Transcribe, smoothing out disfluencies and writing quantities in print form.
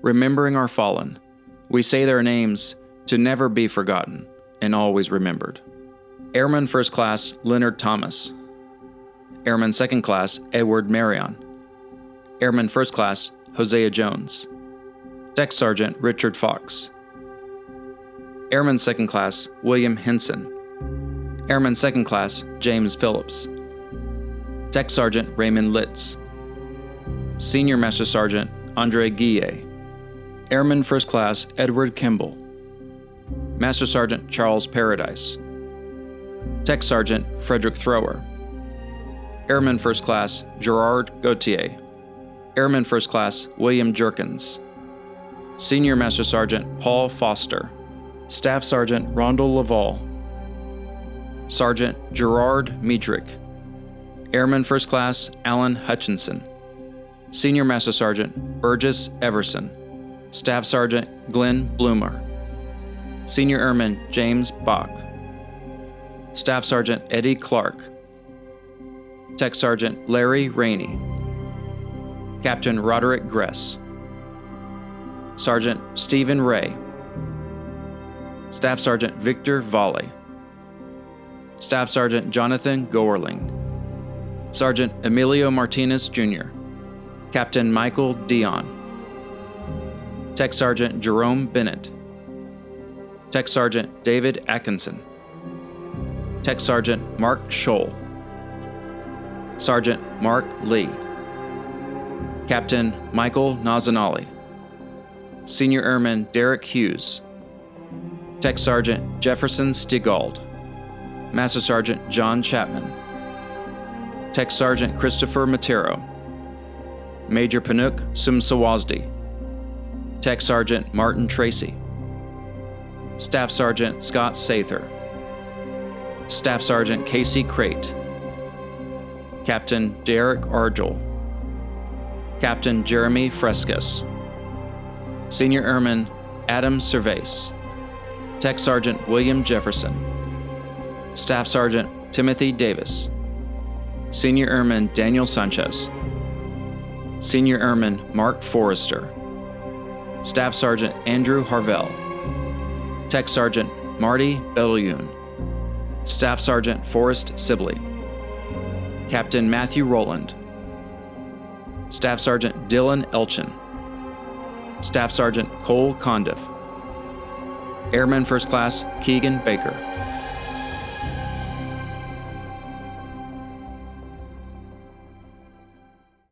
remembering our fallen, we say their names to never be forgotten and always remembered. Airman First Class Leonard Thomas. Airman Second Class Edward Marion. Airman First Class Hosea Jones. Deck Sergeant Richard Foxx. Airman Second Class William Hensen. Airman Second Class James Phillips. Tech Sergeant Raymond Litz. Senior Master Sergeant Andre Guillet. Airman First Class Edward Kimble. Master Sergeant Charles Paradise. Tech Sergeant Frederick Thrower. Airman First Class Gerard Gauthier. Airman First Class William Jerkins. Senior Master Sergeant Paul Foster. Staff Sergeant Rondal Lavall. Sergeant Gerard Miedrich. Airman First Class Alan Hutchinson. Senior Master Sergeant Burgess Everson. Staff Sergeant Glen Bloomer. Senior Airman James Bach. Staff Sergeant Eddy Clark. Tech Sergeant Larry Rainey. Captain Roderick Gress. Sergeant Stephen Ray. Staff Sergeant Victor Volley. Staff Sergeant Jonathan Goerling. Sergeant Emilio Martinez Jr. Captain Michael Dion. Tech Sergeant Jerome Bennett. Tech Sergeant David Atkinson. Tech Sergeant Mark Scholl. Sergeant Mark Lee. Captain Michael Nazanali. Senior Airman Derek Hughes. Tech Sergeant Jefferson Stigald. Master Sergeant John Chapman. Tech Sergeant Christopher Matero. Major Panook Sumsawazdi. Tech Sergeant Martin Tracy. Staff Sergeant Scott Sather. Staff Sergeant Casey Crate. Captain Derek Argel. Captain Jeremy Frescas. Senior Airman Adam Cervase. Tech Sergeant William Jefferson. Staff Sergeant Timothy Davis. Senior Airman Daniel Sanchez. Senior Airman Mark Forrester. Staff Sergeant Andrew Harvell. Tech Sergeant Marty Belleune. Staff Sergeant Forrest Sibley. Captain Matthew Rowland. Staff Sergeant Dylan Elchin. Staff Sergeant Cole Condiff. Airman First Class Keegan Baker.